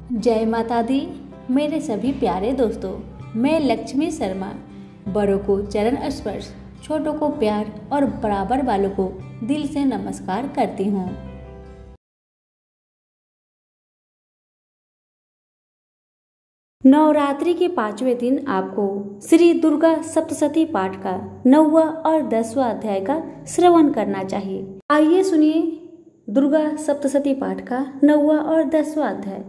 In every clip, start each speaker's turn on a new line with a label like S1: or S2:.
S1: जय माता दी। मेरे सभी प्यारे दोस्तों, मैं लक्ष्मी शर्मा बड़ों को चरण स्पर्श, छोटों को प्यार और बराबर वालों को दिल से नमस्कार करती हूँ। नवरात्रि के 5वें दिन आपको श्री दुर्गा सप्तशती पाठ का 9वां और 10वां अध्याय का श्रवण करना चाहिए। आइए सुनिए दुर्गा सप्तशती पाठ का 9वां और 10वां अध्याय।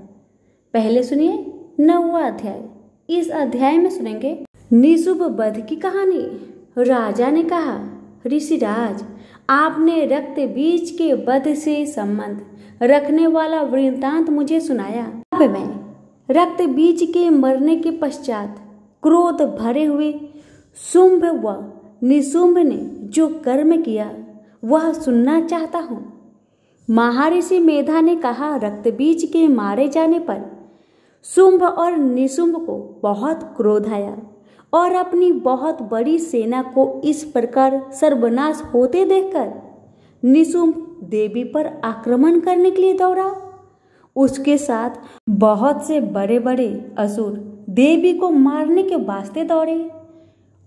S1: पहले सुनिए 9वां अध्याय। इस अध्याय में सुनेंगे निशुंभ वध की कहानी। राजा ने कहा, ऋषिराज, आपने रक्त बीज के वध से संबंध रखने वाला वृत्तांत मुझे सुनाया। अब मैं रक्त बीज के मरने के पश्चात क्रोध भरे हुए शुंभ व निशुंभ ने जो कर्म किया वह सुनना चाहता हूँ। महर्षि मेधा ने कहा, रक्त बीज के मारे जाने पर शुंभ और निशुंभ को बहुत क्रोध आया और अपनी बहुत बड़ी सेना को इस प्रकार सर्वनाश होते देखकर निशुंभ देवी पर आक्रमण करने के लिए दौड़ा। उसके साथ बहुत से बड़े बड़े असुर देवी को मारने के वास्ते दौड़े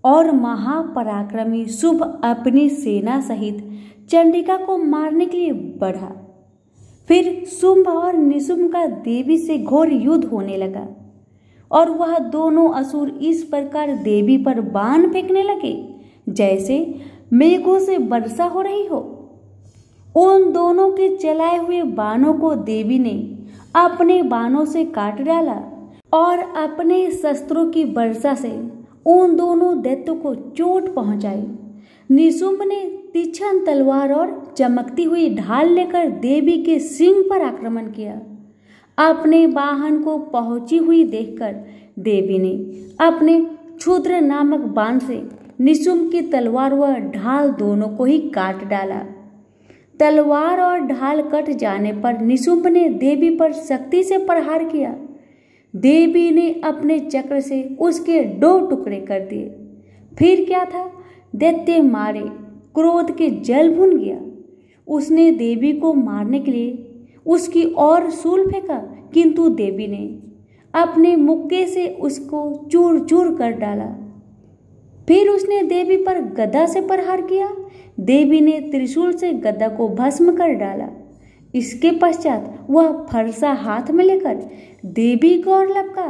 S1: और महापराक्रमी शुंभ अपनी सेना सहित चंडिका को मारने के लिए बढ़ा। फिर शुंभ और निशुंभ का देवी से घोर युद्ध होने लगा और वह दोनों असुर इस प्रकार देवी पर बाण फेंकने लगे जैसे मेघों से वर्षा हो रही हो। उन दोनों के चलाए हुए बाणों को देवी ने अपने बाणों से काट डाला और अपने शस्त्रों की वर्षा से उन दोनों दैत्यों को चोट पहुंचाई। निशुंभ ने तीक्ष्ण तलवार और चमकती हुई ढाल लेकर देवी के सिंह पर आक्रमण किया। अपने वाहन को पहुंची हुई देखकर देवी ने अपने क्षुद्र नामक बाण से निशुंभ की तलवार व ढाल दोनों को ही काट डाला। तलवार और ढाल कट जाने पर निशुंभ ने देवी पर शक्ति से प्रहार किया। देवी ने अपने चक्र से उसके 2 टुकड़े कर दिए। फिर क्या था, दैत्य मारे क्रोध के जल भुन गया। उसने देवी को मारने के लिए उसकी ओर शूल फेंका, किंतु देवी ने अपने मुक्के से उसको चूर चूर कर डाला। फिर उसने देवी पर गदा से प्रहार किया। देवी ने त्रिशूल से गदा को भस्म कर डाला। इसके पश्चात वह फरसा हाथ में लेकर देवी को ओर लपका।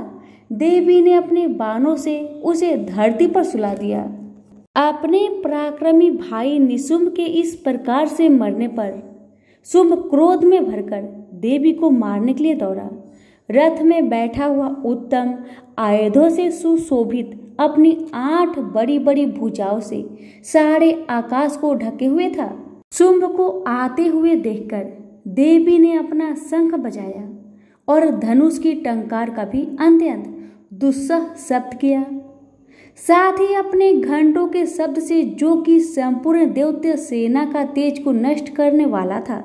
S1: देवी ने अपने बाणों से उसे धरती पर सुला दिया। अपने पराक्रमी भाई निशुंभ के इस प्रकार से मरने पर शुंभ क्रोध में भरकर देवी को मारने के लिए दौड़ा। रथ में बैठा हुआ उत्तम आयुधों से सुशोभित अपनी 8 बड़ी बड़ी भुजाओं से सारे आकाश को ढके हुए था। शुंभ को आते हुए देखकर देवी ने अपना शंख बजाया और धनुष की टंकार का भी अत्यंत दुस्सह शब्द किया। साथ ही अपने घंटों के शब्द से, जो कि संपूर्ण दैत्य सेना का तेज को नष्ट करने वाला था,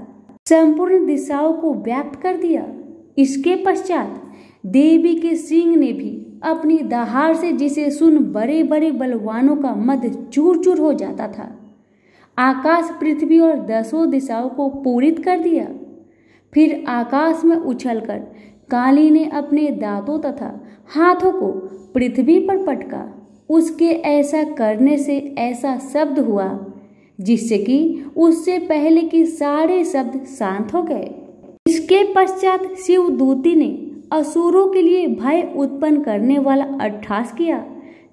S1: संपूर्ण दिशाओं को व्याप्त कर दिया। इसके पश्चात देवी के सिंह ने भी अपनी दहाड़ से, जिसे सुन बड़े बड़े बलवानों का मद चूर चूर हो जाता था, आकाश, पृथ्वी और 10 दिशाओं को पूरित कर दिया। फिर आकाश में उछलकर काली ने अपने दांतों तथा हाथों को पृथ्वी पर पटका। उसके ऐसा करने से ऐसा शब्द हुआ जिससे कि उससे पहले कि सारे शब्द शांत हो गए। इसके पश्चात शिवदूती ने असुरों के लिए भय उत्पन्न करने वाला अट्टहास किया,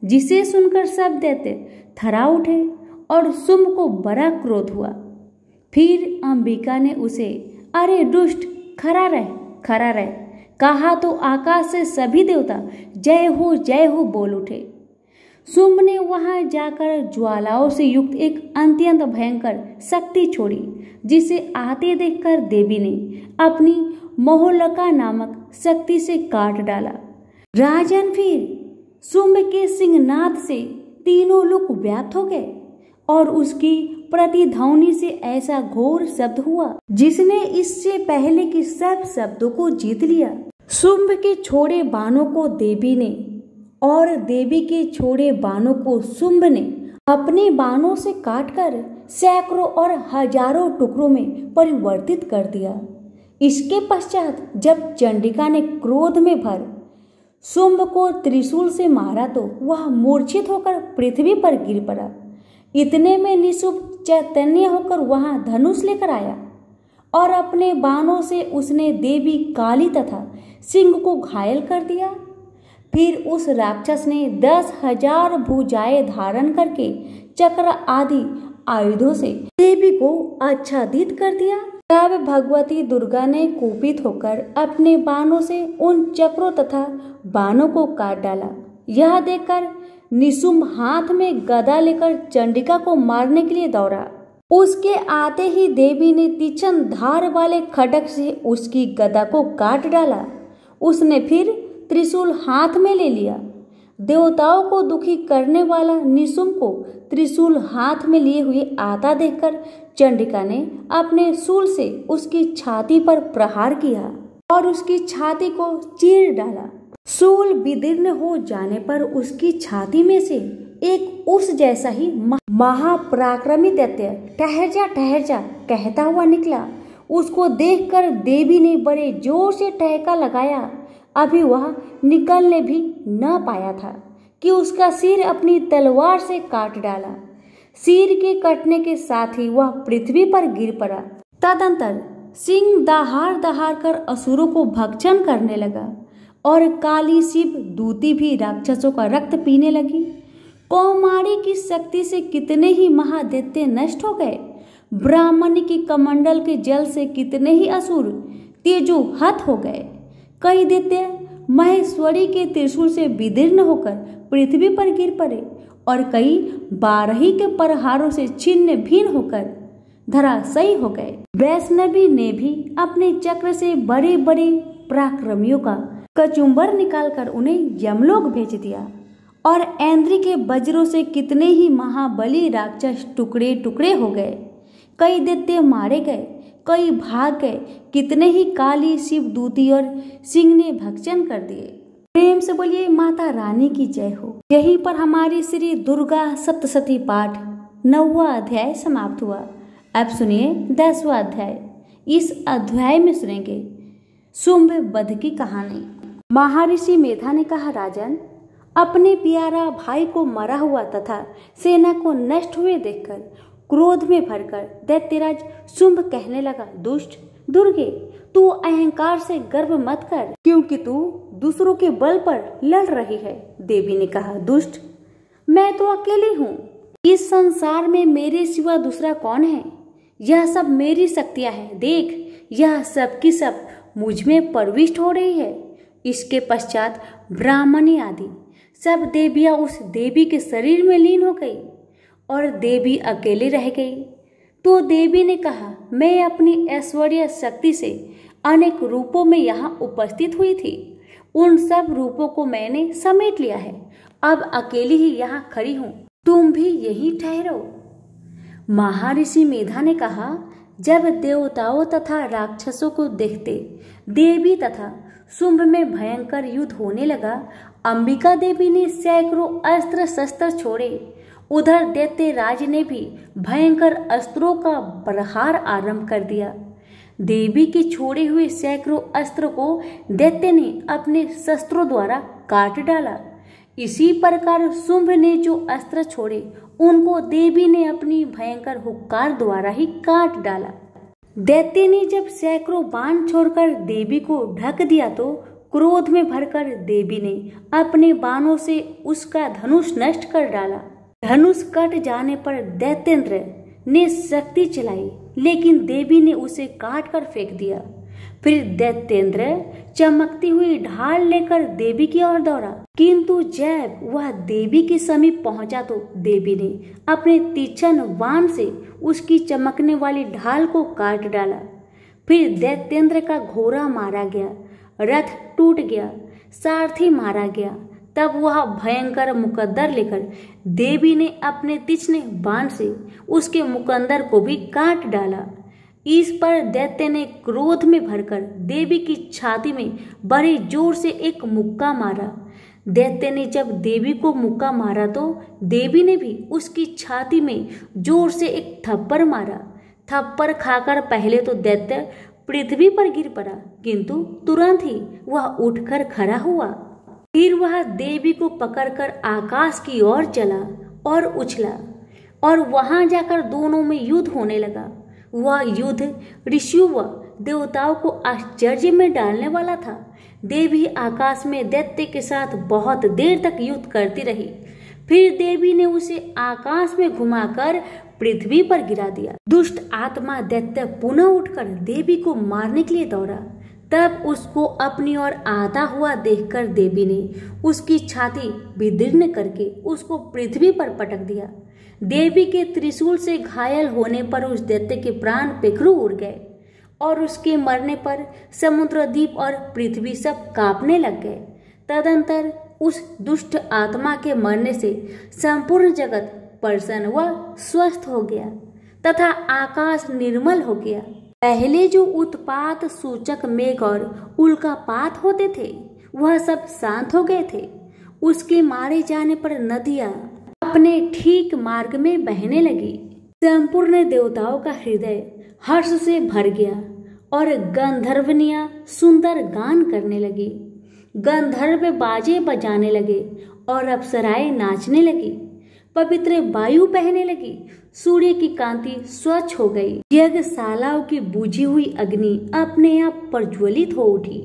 S1: जिसे सुनकर सब दैत्य थर्रा उठे और शुंभ को बड़ा क्रोध हुआ। फिर अंबिका ने उसे, अरे दुष्ट, खड़ा रह कहा तो आकाश से सभी देवता जय हो बोल उठे। शुंभ ने वहां जाकर ज्वालाओं से युक्त एक अत्यंत भयंकर शक्ति छोड़ी, जिसे आते देखकर देवी ने अपनी मोहलका नामक शक्ति से काट डाला। राजन, फिर शुंभ के सिंहनाद से तीनों लोक व्याप्त हो गए और उसकी प्रतिध्वनि से ऐसा घोर शब्द हुआ जिसने इससे पहले कि सब शब्दों को जीत लिया। शुंभ के छोड़े बाणों को देवी ने और देवी के छोड़े बाणों को शुंभ ने अपने बाणों से काटकर सैकड़ों और हजारों टुकड़ों में परिवर्तित कर दिया। इसके पश्चात जब चंडिका ने क्रोध में भर शुंभ को त्रिशूल से मारा तो वह मूर्छित होकर पृथ्वी पर गिर पड़ा। इतने में निशुंभ चैतन्य होकर वहां धनुष लेकर आया और अपने बाणों से उसने देवी काली तथा सिंह को घायल कर दिया। फिर उस राक्षस ने 10,000 भुजाएं धारण करके चक्र आदि आयुधों से देवी को आच्छादित कर दिया। तब भगवती दुर्गा ने कुपित होकर अपने बाणों से उन चक्रों तथा बाणों को काट डाला। यह देखकर निशुंभ हाथ में गदा लेकर चंडिका को मारने के लिए दौड़ा। उसके आते ही देवी ने तीक्ष्ण धार वाले खड्ग से उसकी गदा को काट डाला। उसने फिर त्रिशूल हाथ में ले लिया। देवताओं को दुखी करने वाला निशुंभ को त्रिशूल हाथ में लिए हुए आता देखकर चंडिका ने अपने शूल से उसकी छाती पर प्रहार किया और उसकी छाती को चीर डाला। शूल विदीर्ण हो जाने पर उसकी छाती में से एक उस जैसा ही महापराक्रमी दैत्य ठहर जा कहता हुआ निकला। उसको देखकर देवी ने बड़े जोर से ठहाका लगाया। अभी वह निकलने भी न पाया था कि उसका सिर अपनी तलवार से काट डाला। सिर के कटने के साथ ही वह पृथ्वी पर गिर पड़ा। तदंतर सिंह दहाड़ कर असुरों को भक्षण करने लगा और काली शिव दूती भी राक्षसों का रक्त पीने लगी। कौमारी की शक्ति से कितने ही महादैत्य नष्ट हो गए। ब्राह्मणी की कमंडल के जल से कितने ही असुर तेजोहत हो गए। कई दैत्य महेश्वरी के त्रिशूल से विदीर्ण होकर पृथ्वी पर गिर पड़े और कई बारही के प्रहारों से छिन्न भिन्न होकर धराशायी हो गए। वैष्णवी ने भी अपने चक्र से बड़े बड़े पराक्रमियों का कचुम्बर निकालकर उन्हें यमलोक भेज दिया और ऐन्द्री के वज्रों से कितने ही महाबली राक्षस टुकड़े टुकड़े हो गए। कई दैत्य मारे गए, कई भाग गए, कितने ही काली शिव दूती और सिंह ने भक्षण कर दिए। प्रेम से बोलिए माता रानी की जय हो। यहीं पर हमारी श्री दुर्गा सप्तशती पाठ 9वां अध्याय समाप्त हुआ। अब सुनिए 10वां अध्याय। इस अध्याय में सुनेंगे शुंभ वध की कहानी। महर्षि मेधा ने कहा, राजन, अपने प्यारा भाई को मरा हुआ तथा सेना को नष्ट हुए देखकर क्रोध में भरकर दैत्यराज शुंभ कहने लगा, दुष्ट दुर्गे, तू अहंकार से गर्व मत कर, क्योंकि तू दूसरों के बल पर लड़ रही है। देवी ने कहा, दुष्ट, मैं तो अकेली हूँ। इस संसार में मेरे सिवा दूसरा कौन है? यह सब मेरी शक्तियां हैं। देख, यह सब की सब मुझ में प्रविष्ट हो रही है। इसके पश्चात ब्राह्मणी आदि सब देवियां उस देवी के शरीर में लीन हो गई और देवी अकेली रह गई। तो देवी ने कहा, मैं अपनी ऐश्वर्य शक्ति से अनेक रूपों में यहाँ उपस्थित हुई थी। उन सब रूपों को मैंने समेट लिया है। अब अकेली ही यहाँ खड़ी हूँ, तुम भी यहीं ठहरो। महर्षि मेधा ने कहा, जब देवताओं तथा राक्षसों को देखते देवी तथा शुंभ में भयंकर युद्ध होने लगा, अंबिका देवी ने सैकड़ों अस्त्र शस्त्र छोड़े। उधर दैत्यराज ने भी भयंकर अस्त्रों का प्रहार आरंभ कर दिया। देवी के छोड़े हुए सैकड़ों अस्त्र को दैत्य ने अपने शस्त्रों द्वारा काट डाला। इसी प्रकार शुंभ ने जो अस्त्र छोड़े उनको देवी ने अपनी भयंकर हुक्कार द्वारा ही काट डाला। दैत्य ने जब सैकड़ों बाण छोड़कर देवी को ढक दिया तो क्रोध में भरकर देवी ने अपने बाणों से उसका धनुष नष्ट कर डाला। धनुष कट जाने पर दैत्येंद्र ने शक्ति चलाई, लेकिन देवी ने उसे काट कर फेंक दिया। फिर दैत्येंद्र चमकती हुई ढाल लेकर देवी की ओर दौड़ा, किंतु जब वह देवी के समीप पहुंचा तो देवी ने अपने तीक्ष्ण बाण से उसकी चमकने वाली ढाल को काट डाला। फिर दैत्येंद्र का घोड़ा मारा गया, रथ टूट गया, सारथी मारा गया। तब वह भयंकर मुकद्दर लेकर देवी ने अपने तीक्ष्ण बाण से उसके मुकद्दर को भी काट डाला। इस पर दैत्य ने क्रोध में भरकर देवी की छाती में बड़े जोर से एक मुक्का मारा। दैत्य ने जब देवी को मुक्का मारा तो देवी ने भी उसकी छाती में जोर से एक थप्पड़ मारा। थप्पड़ खाकर पहले तो दैत्य पृथ्वी पर गिर पड़ा, किंतु तुरंत ही वह उठकर खड़ा हुआ। फिर वह देवी को पकड़कर आकाश की ओर चला और उछला और वहां जाकर दोनों में युद्ध होने लगा। वह युद्ध ऋषियों व देवताओं को आश्चर्य में डालने वाला था। देवी आकाश में दैत्य के साथ बहुत देर तक युद्ध करती रही। फिर देवी ने उसे आकाश में घुमाकर पृथ्वी पर गिरा दिया। दुष्ट आत्मा दैत्य पुनः उठकर देवी को मारने के लिए दौड़ा। तब उसको अपनी ओर आता हुआ देखकर देवी ने उसकी छाती विदीर्ण करके उसको पृथ्वी पर पटक दिया। देवी के त्रिशूल से घायल होने पर उस दैत्य के प्राण पेखरू उड़ गए और उसके मरने पर समुद्र द्वीप और पृथ्वी सब कांपने लग गए। तदंतर उस दुष्ट आत्मा के मरने से संपूर्ण जगत प्रसन्न व स्वस्थ हो गया तथा आकाश निर्मल हो गया। पहले जो उत्पात सूचक मेघ और उल्कापात होते थे वह सब शांत हो गए थे। उसके मारे जाने पर नदियां अपने ठीक मार्ग में बहने लगी। संपूर्ण देवताओं का हृदय हर्ष से भर गया और गंधर्वनियां सुंदर गान करने लगी। गंधर्व बाजे बजाने लगे और अप्सराएं नाचने लगी। पवित्र वायु बहने लगी। सूर्य की कांति स्वच्छ हो गई। यज्ञशालाओं की बुझी हुई अग्नि अपने आप प्रज्वलित हो उठी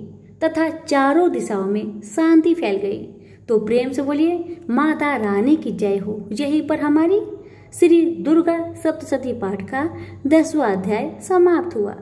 S1: तथा चारों दिशाओं में शांति फैल गई। तो प्रेम से बोलिए माता रानी की जय हो। यहीं पर हमारी श्री दुर्गा सप्तशती पाठ का 10वां अध्याय समाप्त हुआ।